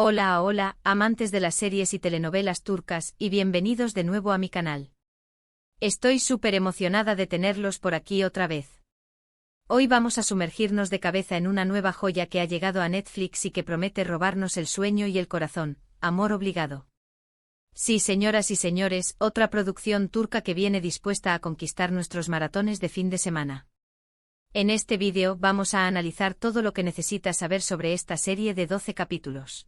Hola, hola, amantes de las series y telenovelas turcas, y bienvenidos de nuevo a mi canal. Estoy súper emocionada de tenerlos por aquí otra vez. Hoy vamos a sumergirnos de cabeza en una nueva joya que ha llegado a Netflix y que promete robarnos el sueño y el corazón, Amor Obligado. Sí, señoras y señores, otra producción turca que viene dispuesta a conquistar nuestros maratones de fin de semana. En este vídeo vamos a analizar todo lo que necesitas saber sobre esta serie de 12 capítulos.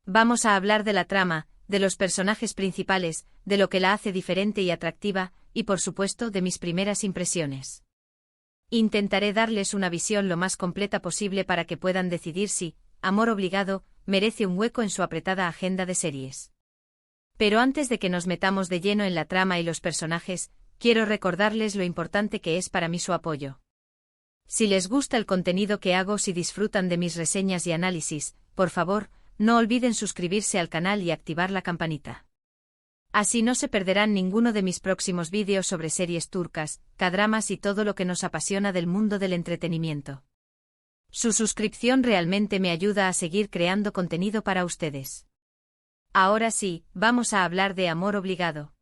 Vamos a hablar de la trama, de los personajes principales, de lo que la hace diferente y atractiva, y por supuesto de mis primeras impresiones. Intentaré darles una visión lo más completa posible para que puedan decidir si, Amor Obligado, merece un hueco en su apretada agenda de series. Pero antes de que nos metamos de lleno en la trama y los personajes, quiero recordarles lo importante que es para mí su apoyo. Si les gusta el contenido que hago, si disfrutan de mis reseñas y análisis, por favor, no olviden suscribirse al canal y activar la campanita. Así no se perderán ninguno de mis próximos vídeos sobre series turcas, cadramas y todo lo que nos apasiona del mundo del entretenimiento. Su suscripción realmente me ayuda a seguir creando contenido para ustedes. Ahora sí, vamos a hablar de Amor Obligado.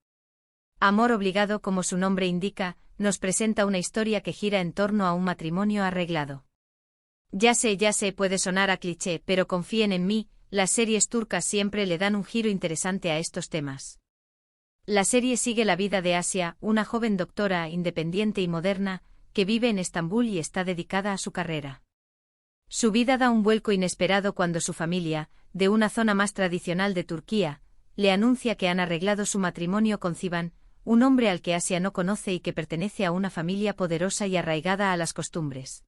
Amor Obligado, como su nombre indica, nos presenta una historia que gira en torno a un matrimonio arreglado. Ya sé, puede sonar a cliché, pero confíen en mí, las series turcas siempre le dan un giro interesante a estos temas. La serie sigue la vida de Asia, una joven doctora independiente y moderna, que vive en Estambul y está dedicada a su carrera. Su vida da un vuelco inesperado cuando su familia, de una zona más tradicional de Turquía, le anuncia que han arreglado su matrimonio con Civan, un hombre al que Asia no conoce y que pertenece a una familia poderosa y arraigada a las costumbres.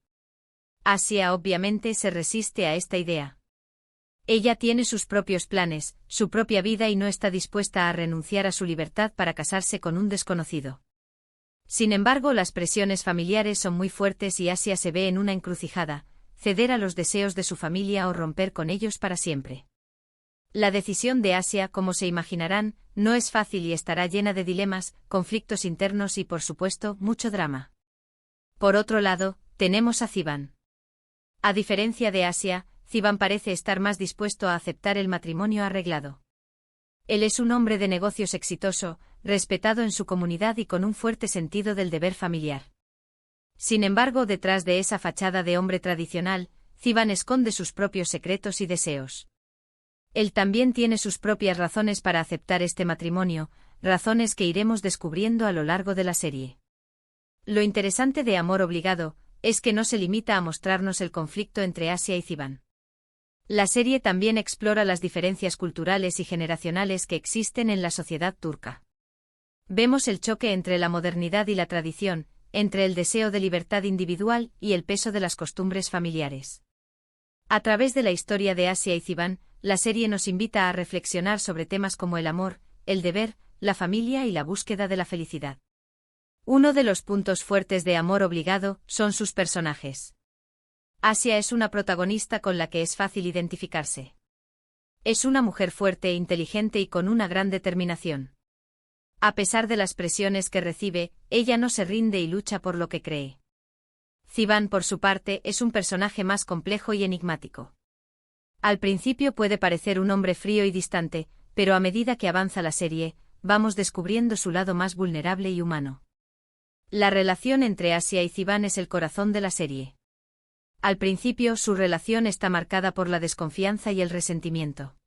Asia obviamente se resiste a esta idea. Ella tiene sus propios planes, su propia vida y no está dispuesta a renunciar a su libertad para casarse con un desconocido. Sin embargo, las presiones familiares son muy fuertes y Asia se ve en una encrucijada: ceder a los deseos de su familia o romper con ellos para siempre. La decisión de Asia, como se imaginarán, no es fácil y estará llena de dilemas, conflictos internos y, por supuesto, mucho drama. Por otro lado, tenemos a Civan. A diferencia de Asia, Civan parece estar más dispuesto a aceptar el matrimonio arreglado. Él es un hombre de negocios exitoso, respetado en su comunidad y con un fuerte sentido del deber familiar. Sin embargo, detrás de esa fachada de hombre tradicional, Civan esconde sus propios secretos y deseos. Él también tiene sus propias razones para aceptar este matrimonio, razones que iremos descubriendo a lo largo de la serie. Lo interesante de Amor Obligado es que no se limita a mostrarnos el conflicto entre Asia y Civan. La serie también explora las diferencias culturales y generacionales que existen en la sociedad turca. Vemos el choque entre la modernidad y la tradición, entre el deseo de libertad individual y el peso de las costumbres familiares. A través de la historia de Asia y Civan, la serie nos invita a reflexionar sobre temas como el amor, el deber, la familia y la búsqueda de la felicidad. Uno de los puntos fuertes de Amor Obligado son sus personajes. Asia es una protagonista con la que es fácil identificarse. Es una mujer fuerte, inteligente y con una gran determinación. A pesar de las presiones que recibe, ella no se rinde y lucha por lo que cree. Civan, por su parte, es un personaje más complejo y enigmático. Al principio puede parecer un hombre frío y distante, pero a medida que avanza la serie, vamos descubriendo su lado más vulnerable y humano. La relación entre Asia y Civan es el corazón de la serie. Al principio, su relación está marcada por la desconfianza y el resentimiento.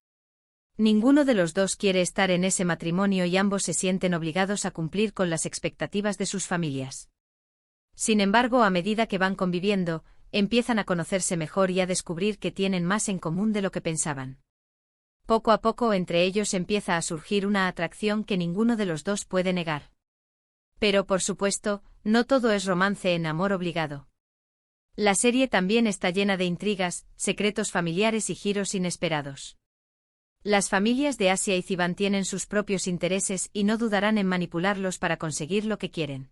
Ninguno de los dos quiere estar en ese matrimonio y ambos se sienten obligados a cumplir con las expectativas de sus familias. Sin embargo, a medida que van conviviendo, empiezan a conocerse mejor y a descubrir que tienen más en común de lo que pensaban. Poco a poco entre ellos empieza a surgir una atracción que ninguno de los dos puede negar. Pero, por supuesto, no todo es romance en Amor Obligado. La serie también está llena de intrigas, secretos familiares y giros inesperados. Las familias de Asia y Civan tienen sus propios intereses y no dudarán en manipularlos para conseguir lo que quieren.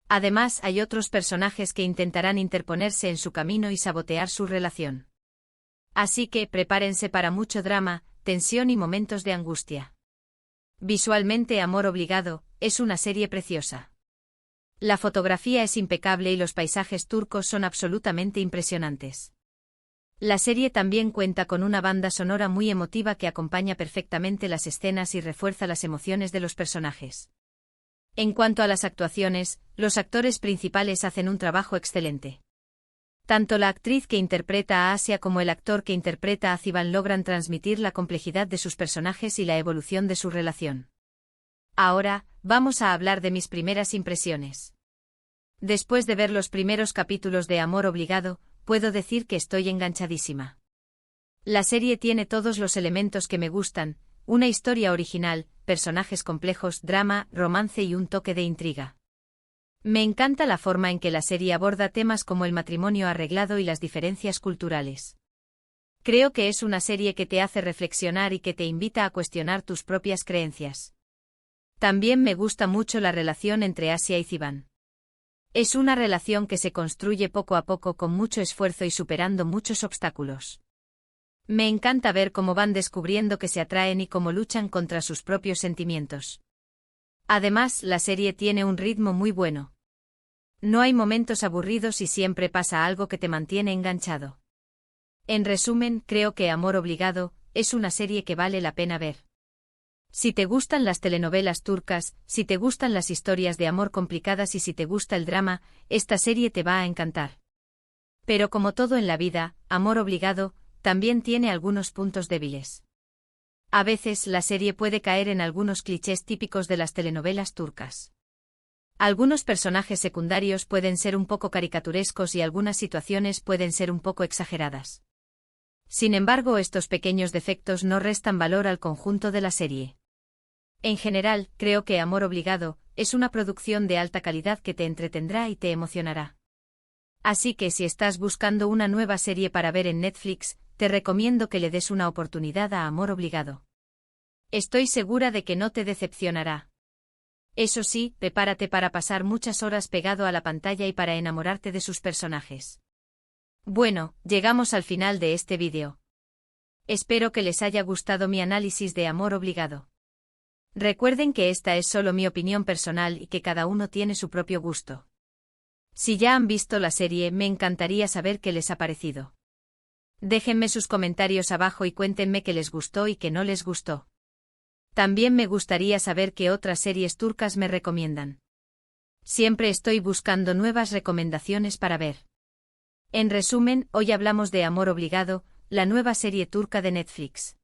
Además, hay otros personajes que intentarán interponerse en su camino y sabotear su relación. Así que prepárense para mucho drama, tensión y momentos de angustia. Visualmente, Amor Obligado es una serie preciosa. La fotografía es impecable y los paisajes turcos son absolutamente impresionantes. La serie también cuenta con una banda sonora muy emotiva que acompaña perfectamente las escenas y refuerza las emociones de los personajes. En cuanto a las actuaciones, los actores principales hacen un trabajo excelente. Tanto la actriz que interpreta a Asia como el actor que interpreta a Ziban logran transmitir la complejidad de sus personajes y la evolución de su relación. Ahora, vamos a hablar de mis primeras impresiones. Después de ver los primeros capítulos de Amor Obligado, puedo decir que estoy enganchadísima. La serie tiene todos los elementos que me gustan: una historia original, personajes complejos, drama, romance y un toque de intriga. Me encanta la forma en que la serie aborda temas como el matrimonio arreglado y las diferencias culturales. Creo que es una serie que te hace reflexionar y que te invita a cuestionar tus propias creencias. También me gusta mucho la relación entre Asia y Ziban. Es una relación que se construye poco a poco con mucho esfuerzo y superando muchos obstáculos. Me encanta ver cómo van descubriendo que se atraen y cómo luchan contra sus propios sentimientos. Además, la serie tiene un ritmo muy bueno. No hay momentos aburridos y siempre pasa algo que te mantiene enganchado. En resumen, creo que Amor Obligado es una serie que vale la pena ver. Si te gustan las telenovelas turcas, si te gustan las historias de amor complicadas y si te gusta el drama, esta serie te va a encantar. Pero como todo en la vida, Amor Obligado también tiene algunos puntos débiles. A veces la serie puede caer en algunos clichés típicos de las telenovelas turcas. Algunos personajes secundarios pueden ser un poco caricaturescos y algunas situaciones pueden ser un poco exageradas. Sin embargo, estos pequeños defectos no restan valor al conjunto de la serie. En general, creo que Amor Obligado es una producción de alta calidad que te entretendrá y te emocionará. Así que si estás buscando una nueva serie para ver en Netflix, te recomiendo que le des una oportunidad a Amor Obligado. Estoy segura de que no te decepcionará. Eso sí, prepárate para pasar muchas horas pegado a la pantalla y para enamorarte de sus personajes. Bueno, llegamos al final de este vídeo. Espero que les haya gustado mi análisis de Amor Obligado. Recuerden que esta es solo mi opinión personal y que cada uno tiene su propio gusto. Si ya han visto la serie, me encantaría saber qué les ha parecido. Déjenme sus comentarios abajo y cuéntenme qué les gustó y qué no les gustó. También me gustaría saber qué otras series turcas me recomiendan. Siempre estoy buscando nuevas recomendaciones para ver. En resumen, hoy hablamos de Amor Obligado, la nueva serie turca de Netflix.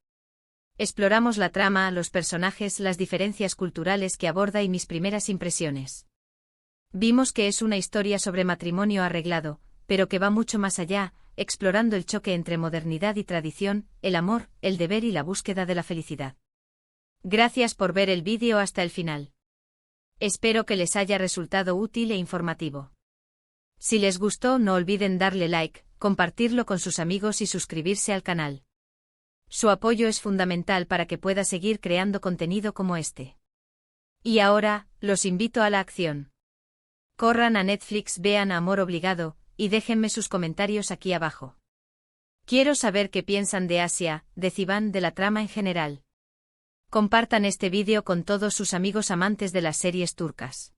Exploramos la trama, los personajes, las diferencias culturales que aborda y mis primeras impresiones. Vimos que es una historia sobre matrimonio arreglado, pero que va mucho más allá, explorando el choque entre modernidad y tradición, el amor, el deber y la búsqueda de la felicidad. Gracias por ver el vídeo hasta el final. Espero que les haya resultado útil e informativo. Si les gustó, no olviden darle like, compartirlo con sus amigos y suscribirse al canal. Su apoyo es fundamental para que pueda seguir creando contenido como este. Y ahora, los invito a la acción. Corran a Netflix, vean Amor Obligado, y déjenme sus comentarios aquí abajo. Quiero saber qué piensan de Asia, de Ziban, de la trama en general. Compartan este vídeo con todos sus amigos amantes de las series turcas.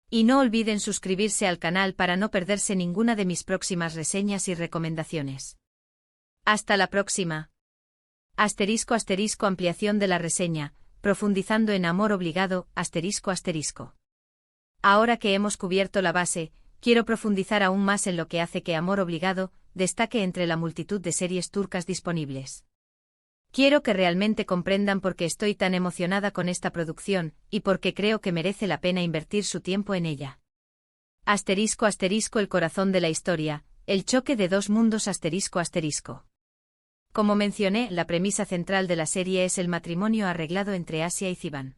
Y no olviden suscribirse al canal para no perderse ninguna de mis próximas reseñas y recomendaciones. Hasta la próxima. ***** Ampliación de la reseña, profundizando en Amor Obligado, ****. Ahora que hemos cubierto la base, quiero profundizar aún más en lo que hace que Amor Obligado destaque entre la multitud de series turcas disponibles. Quiero que realmente comprendan por qué estoy tan emocionada con esta producción, y por qué creo que merece la pena invertir su tiempo en ella. El corazón de la historia, el choque de dos mundos ****. Como mencioné, la premisa central de la serie es el matrimonio arreglado entre Asia y Ziban.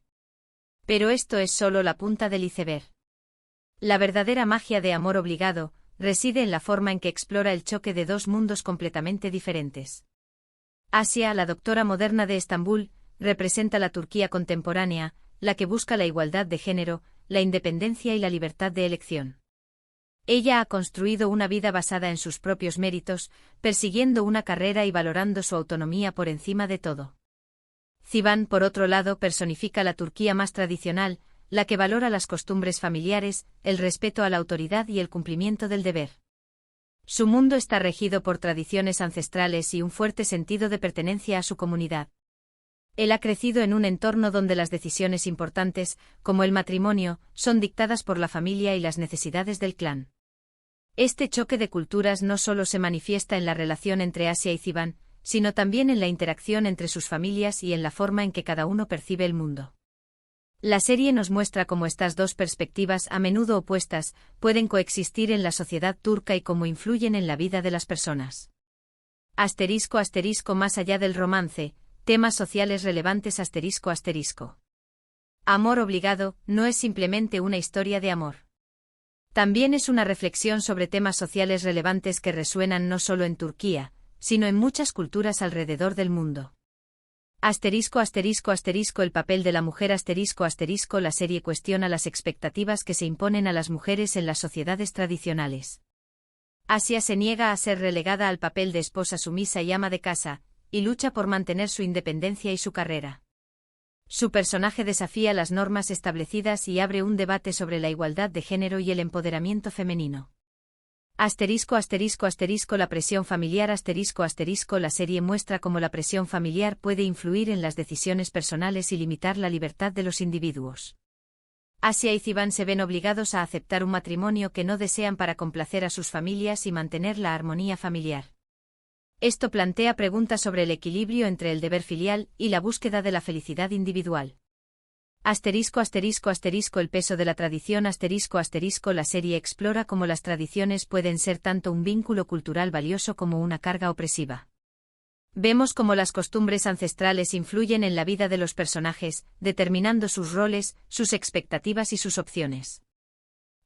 Pero esto es solo la punta del iceberg. La verdadera magia de Amor Obligado reside en la forma en que explora el choque de dos mundos completamente diferentes. Asia, la doctora moderna de Estambul, representa la Turquía contemporánea, la que busca la igualdad de género, la independencia y la libertad de elección. Ella ha construido una vida basada en sus propios méritos, persiguiendo una carrera y valorando su autonomía por encima de todo. Ziban, por otro lado, personifica la Turquía más tradicional, la que valora las costumbres familiares, el respeto a la autoridad y el cumplimiento del deber. Su mundo está regido por tradiciones ancestrales y un fuerte sentido de pertenencia a su comunidad. Él ha crecido en un entorno donde las decisiones importantes, como el matrimonio, son dictadas por la familia y las necesidades del clan. Este choque de culturas no solo se manifiesta en la relación entre Asia y Ziban, sino también en la interacción entre sus familias y en la forma en que cada uno percibe el mundo. La serie nos muestra cómo estas dos perspectivas, a menudo opuestas, pueden coexistir en la sociedad turca y cómo influyen en la vida de las personas. Asterisco asterisco más allá del romance, temas sociales relevantes asterisco asterisco. Amor obligado no es simplemente una historia de amor. También es una reflexión sobre temas sociales relevantes que resuenan no solo en Turquía, sino en muchas culturas alrededor del mundo. Asterisco asterisco asterisco el papel de la mujer asterisco asterisco la serie cuestiona las expectativas que se imponen a las mujeres en las sociedades tradicionales. Asia se niega a ser relegada al papel de esposa sumisa y ama de casa, y lucha por mantener su independencia y su carrera. Su personaje desafía las normas establecidas y abre un debate sobre la igualdad de género y el empoderamiento femenino. Asterisco asterisco asterisco la presión familiar asterisco asterisco la serie muestra cómo la presión familiar puede influir en las decisiones personales y limitar la libertad de los individuos. Asia y Ziban se ven obligados a aceptar un matrimonio que no desean para complacer a sus familias y mantener la armonía familiar. Esto plantea preguntas sobre el equilibrio entre el deber filial y la búsqueda de la felicidad individual. Asterisco asterisco asterisco el peso de la tradición asterisco asterisco la serie explora cómo las tradiciones pueden ser tanto un vínculo cultural valioso como una carga opresiva. Vemos cómo las costumbres ancestrales influyen en la vida de los personajes, determinando sus roles, sus expectativas y sus opciones.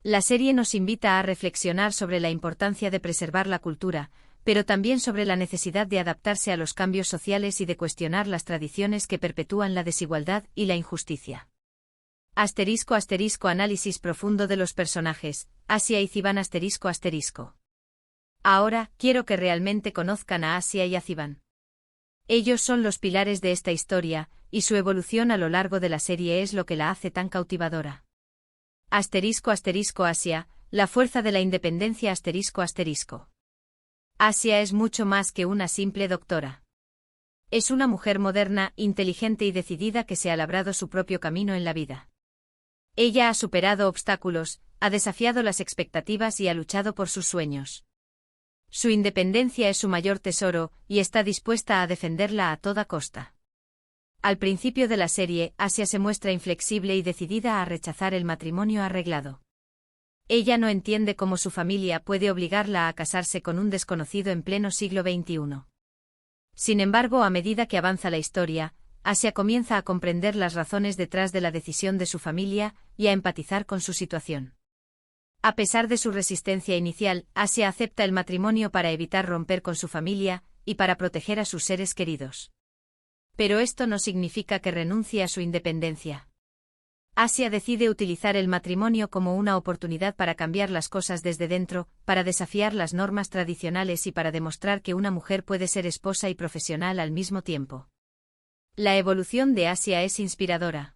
La serie nos invita a reflexionar sobre la importancia de preservar la cultura, pero también sobre la necesidad de adaptarse a los cambios sociales y de cuestionar las tradiciones que perpetúan la desigualdad y la injusticia. Asterisco asterisco análisis profundo de los personajes, Asia y Ziban asterisco asterisco. Ahora, quiero que realmente conozcan a Asia y a Ziban. Ellos son los pilares de esta historia, y su evolución a lo largo de la serie es lo que la hace tan cautivadora. Asterisco asterisco Asia, la fuerza de la independencia asterisco asterisco. Asia es mucho más que una simple doctora. Es una mujer moderna, inteligente y decidida que se ha labrado su propio camino en la vida. Ella ha superado obstáculos, ha desafiado las expectativas y ha luchado por sus sueños. Su independencia es su mayor tesoro, y está dispuesta a defenderla a toda costa. Al principio de la serie, Asia se muestra inflexible y decidida a rechazar el matrimonio arreglado. Ella no entiende cómo su familia puede obligarla a casarse con un desconocido en pleno siglo XXI. Sin embargo, a medida que avanza la historia, Asia comienza a comprender las razones detrás de la decisión de su familia y a empatizar con su situación. A pesar de su resistencia inicial, Asia acepta el matrimonio para evitar romper con su familia y para proteger a sus seres queridos. Pero esto no significa que renuncie a su independencia. Asia decide utilizar el matrimonio como una oportunidad para cambiar las cosas desde dentro, para desafiar las normas tradicionales y para demostrar que una mujer puede ser esposa y profesional al mismo tiempo. La evolución de Asia es inspiradora.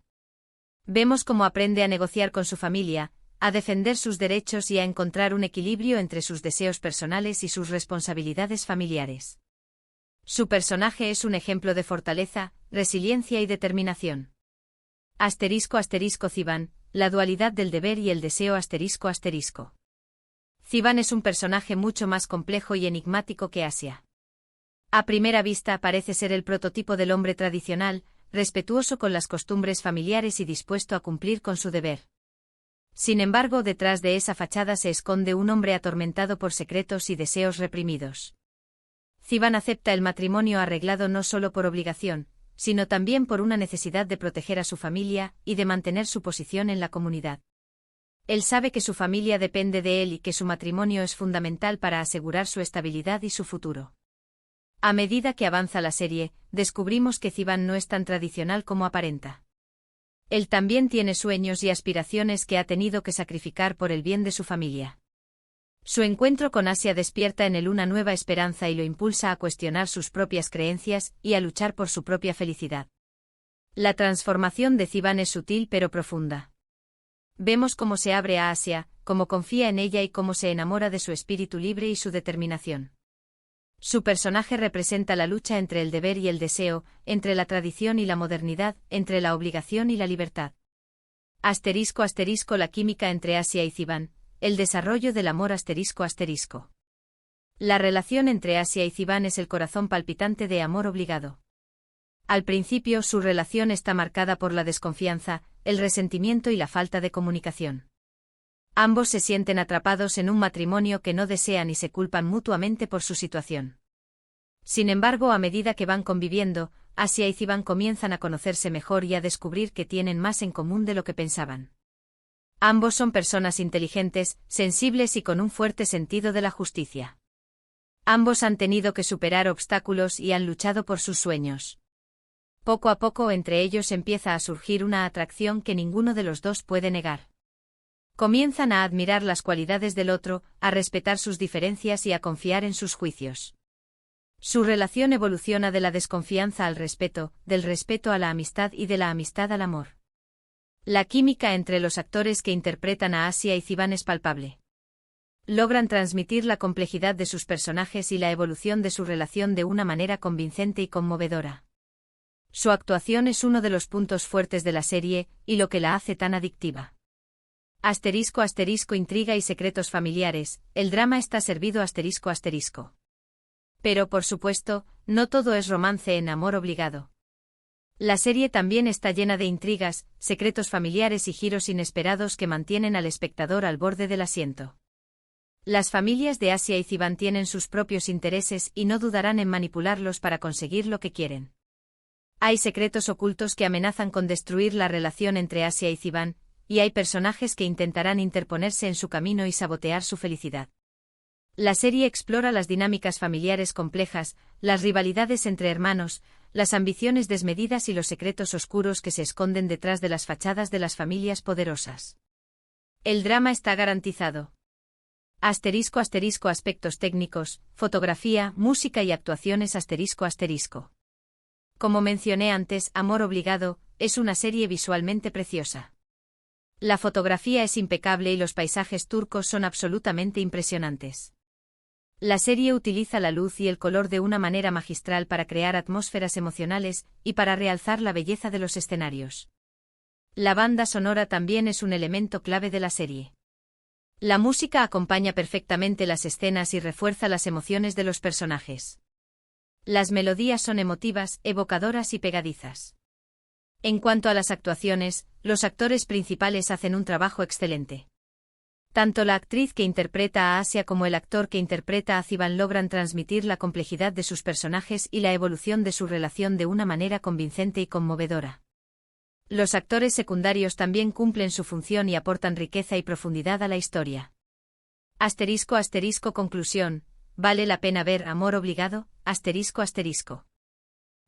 Vemos cómo aprende a negociar con su familia, a defender sus derechos y a encontrar un equilibrio entre sus deseos personales y sus responsabilidades familiares. Su personaje es un ejemplo de fortaleza, resiliencia y determinación. Asterisco asterisco Ziban, la dualidad del deber y el deseo asterisco asterisco. Ziban es un personaje mucho más complejo y enigmático que Asia. A primera vista parece ser el prototipo del hombre tradicional, respetuoso con las costumbres familiares y dispuesto a cumplir con su deber. Sin embargo, detrás de esa fachada se esconde un hombre atormentado por secretos y deseos reprimidos. Ziban acepta el matrimonio arreglado no solo por obligación, sino también por una necesidad de proteger a su familia y de mantener su posición en la comunidad. Él sabe que su familia depende de él y que su matrimonio es fundamental para asegurar su estabilidad y su futuro. A medida que avanza la serie, descubrimos que Ziban no es tan tradicional como aparenta. Él también tiene sueños y aspiraciones que ha tenido que sacrificar por el bien de su familia. Su encuentro con Asia despierta en él una nueva esperanza y lo impulsa a cuestionar sus propias creencias y a luchar por su propia felicidad. La transformación de Ziban es sutil pero profunda. Vemos cómo se abre a Asia, cómo confía en ella y cómo se enamora de su espíritu libre y su determinación. Su personaje representa la lucha entre el deber y el deseo, entre la tradición y la modernidad, entre la obligación y la libertad. *** La química entre Asia y Ziban, el desarrollo del amor ***. La relación entre Asia y Ziban es el corazón palpitante de amor obligado. Al principio su relación está marcada por la desconfianza, el resentimiento y la falta de comunicación. Ambos se sienten atrapados en un matrimonio que no desean y se culpan mutuamente por su situación. Sin embargo, a medida que van conviviendo, Asia y Ziban comienzan a conocerse mejor y a descubrir que tienen más en común de lo que pensaban. Ambos son personas inteligentes, sensibles y con un fuerte sentido de la justicia. Ambos han tenido que superar obstáculos y han luchado por sus sueños. Poco a poco entre ellos empieza a surgir una atracción que ninguno de los dos puede negar. Comienzan a admirar las cualidades del otro, a respetar sus diferencias y a confiar en sus juicios. Su relación evoluciona de la desconfianza al respeto, del respeto a la amistad y de la amistad al amor. La química entre los actores que interpretan a Asia y Ziban es palpable. Logran transmitir la complejidad de sus personajes y la evolución de su relación de una manera convincente y conmovedora. Su actuación es uno de los puntos fuertes de la serie, y lo que la hace tan adictiva. *** Intriga y secretos familiares, el drama está servido ***. Pero por supuesto, no todo es romance en amor obligado. La serie también está llena de intrigas, secretos familiares y giros inesperados que mantienen al espectador al borde del asiento. Las familias de Asia y Ziban tienen sus propios intereses y no dudarán en manipularlos para conseguir lo que quieren. Hay secretos ocultos que amenazan con destruir la relación entre Asia y Ziban, y hay personajes que intentarán interponerse en su camino y sabotear su felicidad. La serie explora las dinámicas familiares complejas, las rivalidades entre hermanos, las ambiciones desmedidas y los secretos oscuros que se esconden detrás de las fachadas de las familias poderosas. El drama está garantizado. ***. Aspectos técnicos, fotografía, música y actuaciones ***. Como mencioné antes, Amor Obligado es una serie visualmente preciosa. La fotografía es impecable y los paisajes turcos son absolutamente impresionantes. La serie utiliza la luz y el color de una manera magistral para crear atmósferas emocionales y para realzar la belleza de los escenarios. La banda sonora también es un elemento clave de la serie. La música acompaña perfectamente las escenas y refuerza las emociones de los personajes. Las melodías son emotivas, evocadoras y pegadizas. En cuanto a las actuaciones, los actores principales hacen un trabajo excelente. Tanto la actriz que interpreta a Asia como el actor que interpreta a Ziban logran transmitir la complejidad de sus personajes y la evolución de su relación de una manera convincente y conmovedora. Los actores secundarios también cumplen su función y aportan riqueza y profundidad a la historia. ***. Conclusión. ¿Vale la pena ver Amor Obligado? ***.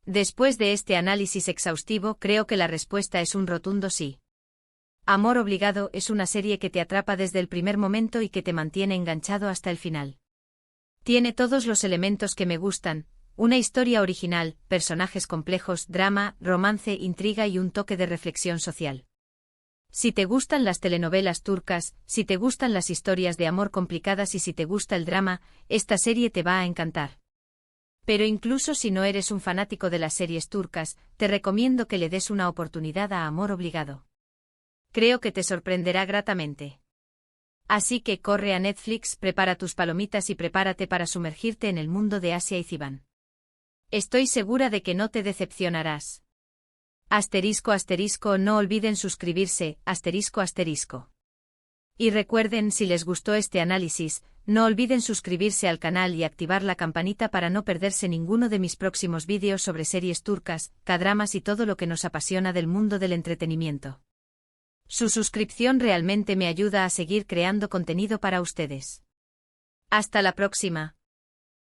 Después de este análisis exhaustivo, creo que la respuesta es un rotundo sí. Amor Obligado es una serie que te atrapa desde el primer momento y que te mantiene enganchado hasta el final. Tiene todos los elementos que me gustan: una historia original, personajes complejos, drama, romance, intriga y un toque de reflexión social. Si te gustan las telenovelas turcas, si te gustan las historias de amor complicadas y si te gusta el drama, esta serie te va a encantar. Pero incluso si no eres un fanático de las series turcas, te recomiendo que le des una oportunidad a Amor Obligado. Creo que te sorprenderá gratamente. Así que corre a Netflix, prepara tus palomitas y prepárate para sumergirte en el mundo de Asia y Ziban. Estoy segura de que no te decepcionarás. ***. No olviden suscribirse, ***. Y recuerden, si les gustó este análisis, no olviden suscribirse al canal y activar la campanita para no perderse ninguno de mis próximos vídeos sobre series turcas, K-dramas y todo lo que nos apasiona del mundo del entretenimiento. Su suscripción realmente me ayuda a seguir creando contenido para ustedes. Hasta la próxima.